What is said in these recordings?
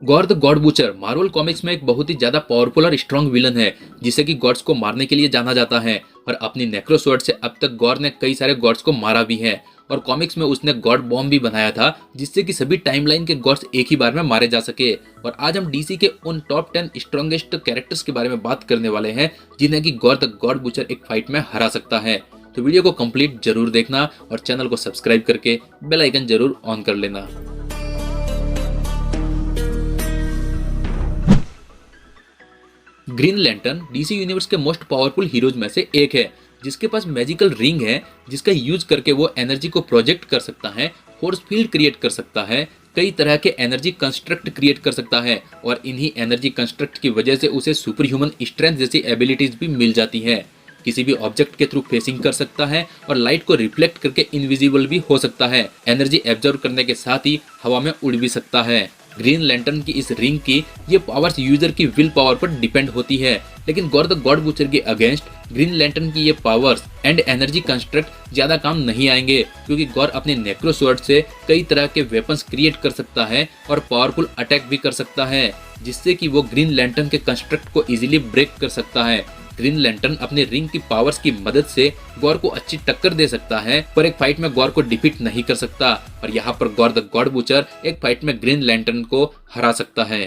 Gore the God butcher Marvel comics में एक बहुत ही ज्यादा पावरफुल और स्ट्रॉन्ग विलन है जिसे कि गॉड्स को मारने के लिए जाना जाता है। और अपनी नेक्रो स्वॉर्ड से अब तक गॉर ने कई सारे गॉड्स को मारा भी है। और कॉमिक्स में उसने गॉड बॉम्ब भी बनाया था जिससे कि सभी टाइमलाइन के गॉड्स एक ही बार में मारे जा सके। और आज हम डीसी के उन टॉप 10 स्ट्रॉन्गेस्ट कैरेक्टर्स के बारे में बात करने वाले हैं जिन्हें कि गॉर द गॉड बूचर एक फाइट में हरा सकता है। तो वीडियो को कंप्लीट जरूर देखना और चैनल को सब्सक्राइब करके बेल आइकन जरूर ऑन कर लेना। ग्रीन लैंटर्न डीसी यूनिवर्स के मोस्ट पावरफुल हीरोज में से एक है जिसके पास मैजिकल रिंग है जिसका यूज करके वो एनर्जी को प्रोजेक्ट कर सकता है, फोर्स फील्ड क्रिएट कर सकता है, कई तरह के एनर्जी कंस्ट्रक्ट क्रिएट कर सकता है और इन्हीं एनर्जी कंस्ट्रक्ट की वजह से उसे सुपर ह्यूमन स्ट्रेंथ जैसी एबिलिटीज भी मिल जाती है। किसी भी ऑब्जेक्ट के थ्रू फेसिंग कर सकता है और लाइट को रिफ्लेक्ट करके इनविजिबल भी हो सकता है। एनर्जी एब्जॉर्ब करने के साथ ही हवा में उड़ भी सकता है। ग्रीन लैंटर्न की इस रिंग की ये पावर्स यूजर की विल पावर पर डिपेंड होती है, लेकिन गॉर द गॉड बूचर के अगेंस्ट ग्रीन लैंटर्न की ये पावर्स एंड एनर्जी कंस्ट्रक्ट ज्यादा काम नहीं आएंगे क्योंकि गॉर अपने नेक्रो स्वॉर्ड से कई तरह के वेपन्स क्रिएट कर सकता है और पावरफुल अटैक भी कर सकता है जिससे कि वो ग्रीन लैंटर्न के कंस्ट्रक्ट को इजीली ब्रेक कर सकता है। ग्रीन लैंटर्न अपने रिंग की पावर्स की मदद से गॉर को अच्छी टक्कर दे सकता है पर एक फाइट में गॉर को डिफीट नहीं कर सकता। और यहाँ पर गॉर द गॉड बूचर एक फाइट में ग्रीन लैंटर्न को हरा सकता है।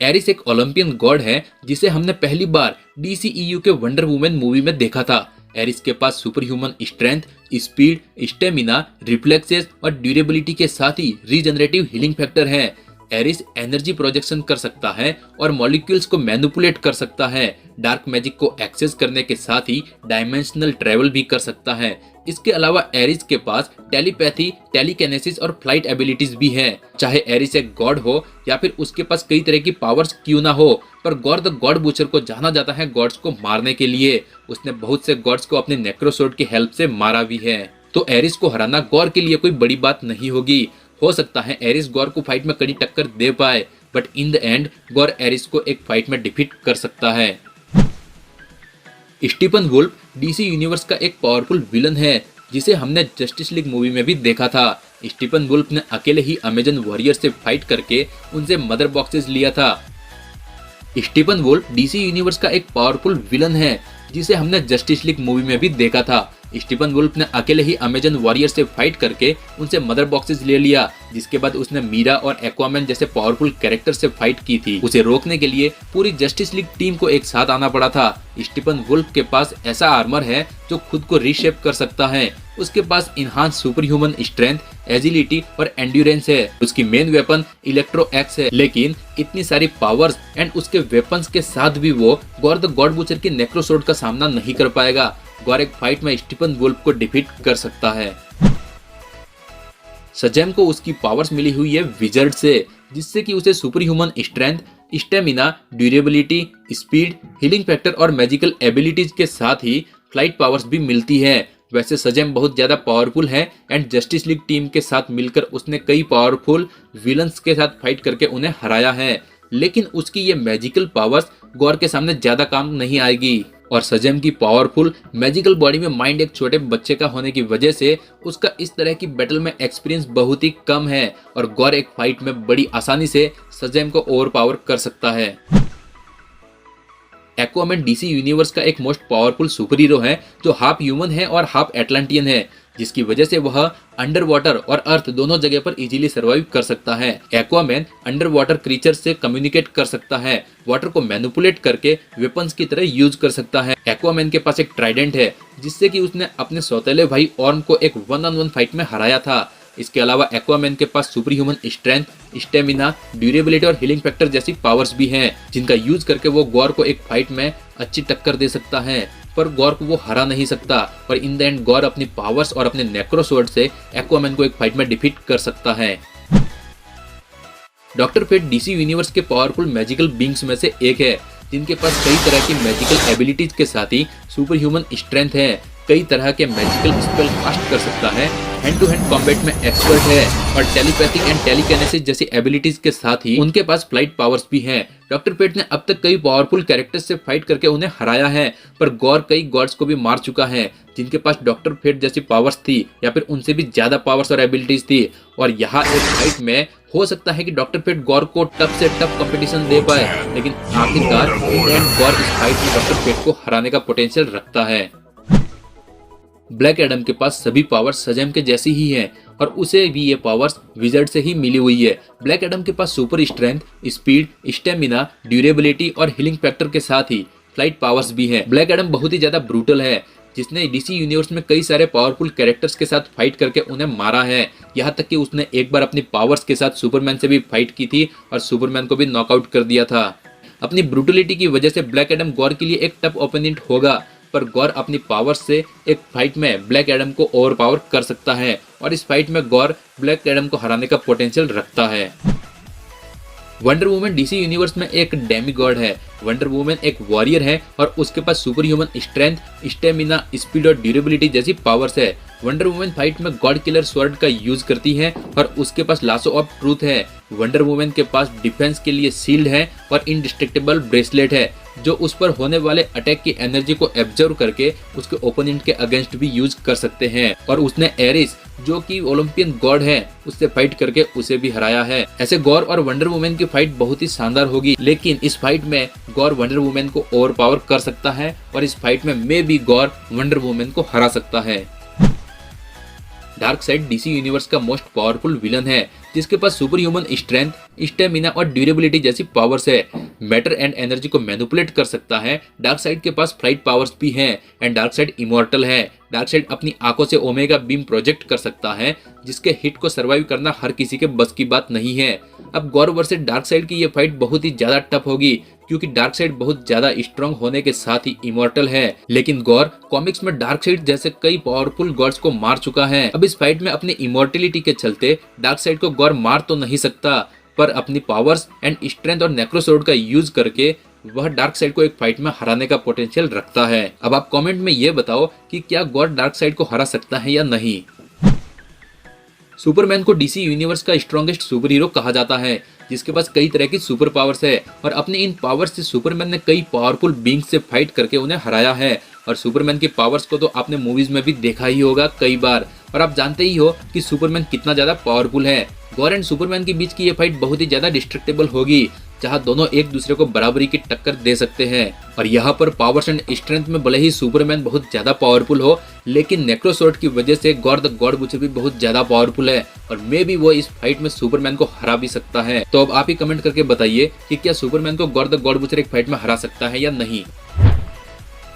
एरिस एक ओलंपियन गॉड है जिसे हमने पहली बार डीसीईयू के वंडर वुमेन मूवी में देखा था। एरिस के पास super human strength, speed, stamina, reflexes और ड्यूरेबिलिटी के साथ ही रीजनरेटिव हीलिंग फैक्टर है। एरिस एनर्जी प्रोजेक्शन कर सकता है और मॉलिक्यूल्स को मैनिपुलेट कर सकता है। डार्क मैजिक को एक्सेस करने के साथ ही डायमेंशनल ट्रेवल भी कर सकता है। इसके अलावा एरिस के पास टेलीपैथी, टेलीकिनेसिस और फ्लाइट एबिलिटीज भी है। चाहे एरिस एक गॉड हो या फिर उसके पास कई तरह की पावर्स क्यों ना हो, पर गॉर द गॉड बूचर को जाना जाता है गॉड्स को मारने के लिए। उसने बहुत से गॉड्स को अपने नेक्रो स्वॉर्ड की हेल्प से मारा भी है। तो एरिस को हराना गॉर के लिए कोई बड़ी बात नहीं होगी। हो सकता है एरिस गॉर को फाइट में कड़ी टक्कर दे पाए, बट इन द एंड गॉर एरिस को एक फाइट में डिफीट कर सकता है। स्टीफन वुल्फ डीसी यूनिवर्स का एक पावरफुल विलन है जिसे हमने जस्टिस लीग मूवी में भी देखा था। स्टीफन वुल्फ ने अकेले ही अमेजन वॉरियर से फाइट करके उनसे मदर बॉक्सेस लिया था। स्टीफन वुल्फ डीसी यूनिवर्स का एक पावरफुल विलन है जिसे हमने जस्टिस लीग मूवी में भी देखा था। स्टीफन वुल्फ ने अकेले ही अमेजन वॉरियर से फाइट करके उनसे मदर बॉक्सेस ले लिया, जिसके बाद उसने मीरा और एक्वामैन जैसे पावरफुल कैरेक्टर से फाइट की थी। उसे रोकने के लिए पूरी जस्टिस लीग टीम को एक साथ आना पड़ा था। स्टीफन वुल्फ के पास ऐसा आर्मर है जो खुद को रीशेप कर सकता है। उसके पास enhanced super human strength, agility और एंड्योरेंस है। उसकी मेन वेपन इलेक्ट्रो एक्स है, लेकिन इतनी सारी पावर्स एंड उसके वेपन्स के साथ भी वो गॉर द गॉड बूचर की नेक्रो स्वॉर्ड का सामना नहीं कर पाएगा। गॉर एक फाइट में स्टीफन वुल्फ को डिफीट कर सकता है। शज़ैम को उसकी पावर्स मिली हुई है विजर्ड से, जिससे कि उसे super human strength, stamina, durability, speed, healing factor और मैजिकल एबिलिटीज के साथ ही फ्लाइट पावर्स भी मिलती है। वैसे शज़ैम बहुत ज्यादा पावरफुल है एंड जस्टिस लीग टीम के साथ मिलकर उसने कई पावरफुल विलन्स के साथ फाइट करके उन्हें हराया है, लेकिन उसकी ये मैजिकल पावर्स गॉर के सामने ज्यादा काम नहीं आएगी। और शज़ैम की पावरफुल मैजिकल बॉडी में माइंड एक छोटे बच्चे का होने की वजह से उसका इस तरह की बैटल में एक्सपीरियंस बहुत ही कम है और गॉर एक फाइट में बड़ी आसानी से शज़ैम को ओवरपावर कर सकता है। एक्वामैन डीसी यूनिवर्स का एक मोस्ट पावरफुल सुपर हीरो है जो हाफ ह्यूमन है और हाफ एटलांटियन है, जिसकी वजह से वह अंडर वाटर और अर्थ दोनों जगह पर इजीली सर्वाइव कर सकता है। एक्वामैन अंडर वाटर क्रीचर से कम्युनिकेट कर सकता है, वाटर को मैनिपुलेट करके वेपन्स की तरह यूज कर सकता है। एक्वामैन के पास एक ट्राइडेंट है जिससे कि उसने अपने सौतेले भाई ऑर्म को एक 1-on-1 फाइट में हराया था। इसके अलावा एक्वामैन के पास super human strength, stamina, durability और हीलिंग फैक्टर जैसी पावर्स भी हैं जिनका यूज करके वो गॉर को एक फाइट में अच्छी टक्कर दे सकता है, पर गॉर को वो हरा नहीं सकता। पर इन द एंड गॉर अपनी पावर्स और अपने नेक्रो स्वॉर्ड से एक्वामैन को एक फाइट में डिफीट कर सकता है। डॉक्टर फेट डीसी यूनिवर्स के पावरफुल मैजिकल बींग्स में से एक है जिनके पास कई तरह की मैजिकल एबिलिटीज के साथ ही सुपर ह्यूमन स्ट्रेंथ है। कई तरह के मैजिकल स्पेल कास्ट कर सकता है हैंड टू हैंड कॉम्बैट में एक्सपर्ट है और टेलीपैथिक एंड टेलीकिनेसिस जैसी एबिलिटीज के साथ ही उनके पास फ्लाइट पावर्स भी हैं। डॉक्टर फेट ने अब तक कई पावरफुल कैरेक्टर्स से फाइट करके उन्हें हराया है, पर गौर कई गॉड्स को भी मार चुका है जिनके पास डॉक्टर फेट जैसी पावर्स थी या फिर उनसे भी ज्यादा पावर्स और एबिलिटीज थी। और यहाँ एक फाइट में हो सकता है कि डॉक्टर फेट गौर को टफ से टफ कंपटीशन दे पाए, लेकिन आखिरकार गौर इस फाइट में डॉक्टर फेट को हराने का पोटेंशियल रखता है। ब्लैक एडम के पास सभी पावर्स शज़ैम के जैसी ही हैं और उसे भी ये पावर्स विज़र्ड से ही मिली हुई है। ब्लैक एडम के पास super strength, speed, stamina, durability और हीलिंग फैक्टर के साथ ही फ्लाइट पावर्स भी हैं। ब्लैक एडम बहुत ही ज्यादा ब्रूटल है, जिसने डीसी यूनिवर्स में कई सारे पावरफुल कैरेक्टर्स के साथ फाइट करके उन्हें मारा है। यहाँ तक कि उसने एक बार अपनी पावर्स के साथ सुपरमैन से भी फाइट की थी और सुपरमैन को भी नॉकआउट कर दिया था। अपनी ब्रूटलिटी की वजह से ब्लैक एडम गॉर के लिए एक टफ ओपोनेंट होगा, पर गॉर अपनी पावर्स से एक फाइट में ब्लैक एडम को ओवरपावर कर सकता है और इस फाइट में गॉर ब्लैक एडम को हराने का पोटेंशियल रखता है। वंडर वुमन डीसी यूनिवर्स में एक डेमी गॉड है। वंडर वुमन एक वॉरियर है और उसके पास super human strength, stamina, speed और ड्यूरेबिलिटी जैसी पावर्स है। वंडर वुमन फाइट में गॉड किलर स्वॉर्ड का यूज करती है और उसके पास लासो ऑफ ट्रूथ है। वंडर वुमन के पास डिफेंस के लिए शील्ड है और इनडिस्ट्रक्टेबल ब्रेसलेट है, जो उस पर होने वाले अटैक की एनर्जी को एब्जॉर्ब करके उसके ओपोनेंट के अगेंस्ट भी यूज कर सकते हैं। और उसने एरिस, जो कि ओलंपियन गॉड है, उससे फाइट करके उसे भी हराया है। ऐसे गॉर और वंडर वुमन की फाइट बहुत ही शानदार होगी, लेकिन इस फाइट में गॉर वंडर वुमन को ओवरपावर कर सकता है और इस फाइट में मे भी गॉर वंडर वुमन को हरा सकता है। डार्कसाइड डीसी यूनिवर्स का मोस्ट पावरफुल विलन है, जिसके पास सुपर ह्यूमन स्ट्रेंथ, स्टेमिना और ड्यूरेबिलिटी जैसी पावर्स है। मैटर एंड एनर्जी को मैनिपुलेट कर सकता है। डार्कसाइड के पास फ्लाइट पावर्स भी हैं एंड डार्कसाइड इमॉर्टल है। डार्कसाइड अपनी आंखों से ओमेगा बीम प्रोजेक्ट कर सकता है, जिसके हिट को सर्वाइव करना हर किसी के बस की बात नहीं है। अब गॉर वर्सेस डार्कसाइड की ये फाइट बहुत ही ज्यादा टफ होगी, क्योंकि डार्कसाइड बहुत ज्यादा स्ट्रॉन्ग होने के साथ ही इमॉर्टल है, लेकिन गॉर कॉमिक्स में डार्कसाइड जैसे कई पावरफुल गॉड्स को मार चुका है। अब इस फाइट में अपनी इमॉर्टिलिटी के चलते डार्कसाइड को गॉर मार तो नहीं सकता, पर अपनी पावर्स एंड स्ट्रेंथ और नेक्रोसोर्ड का यूज करके वह डार्कसाइड को एक फाइट में हराने का पोटेंशियल रखता है। अब आप कमेंट में ये बताओ कि क्या गॉर डार्कसाइड को हरा सकता है या नहीं। सुपरमैन को डीसी यूनिवर्स का स्ट्रॉन्गेस्ट सुपर हीरो कहा जाता है, जिसके पास कई तरह की सुपर पावर्स है और अपनी इन पावर्स से सुपरमैन ने कई पावरफुल बींग्स से फाइट करके उन्हें हराया है। और सुपरमैन की पावर्स को तो आपने मूवीज में भी देखा ही होगा कई बार, और आप जानते ही हो कि सुपरमैन कितना ज्यादा पावरफुल है। गॉर एंड सुपरमैन के बीच की ये फाइट बहुत ही ज्यादा डिस्ट्रक्टेबल होगी, जहां दोनों एक दूसरे को बराबरी की टक्कर दे सकते हैं। और यहाँ पर पावर्स एंड स्ट्रेंथ में भले ही सुपरमैन बहुत ज्यादा पावरफुल हो, लेकिन नेक्रोसोर्ड की वजह से गॉर द गॉड बुचर भी बहुत ज्यादा पावरफुल है और मे भी वो इस फाइट में सुपरमैन को हरा भी सकता है। तो अब आप ही कमेंट करके बताइए कि क्या सुपरमैन को गॉर द गॉड बुचर एक फाइट में हरा सकता है या नहीं।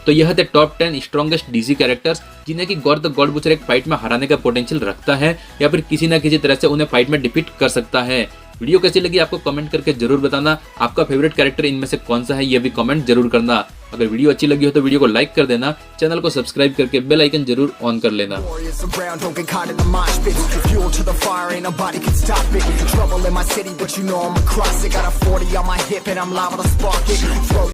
तो यह थे टॉप 10 स्ट्रॉन्गेस्ट डीसी कैरेक्टर्स जिन्हें कि गॉर द गॉड बुचर एक फाइट में हराने का पोटेंशियल रखता है या फिर किसी न किसी तरह से उन्हें फाइट में डिफीट कर सकता है। वीडियो कैसी लगी आपको कमेंट करके जरूर बताना। आपका फेवरेट कैरेक्टर इनमें से कौन सा है ये भी कमेंट जरूर करना। अगर वीडियो अच्छी लगी हो तो वीडियो को लाइक कर देना, चैनल को सब्सक्राइब करके बेल आइकन जरूर ऑन कर लेना।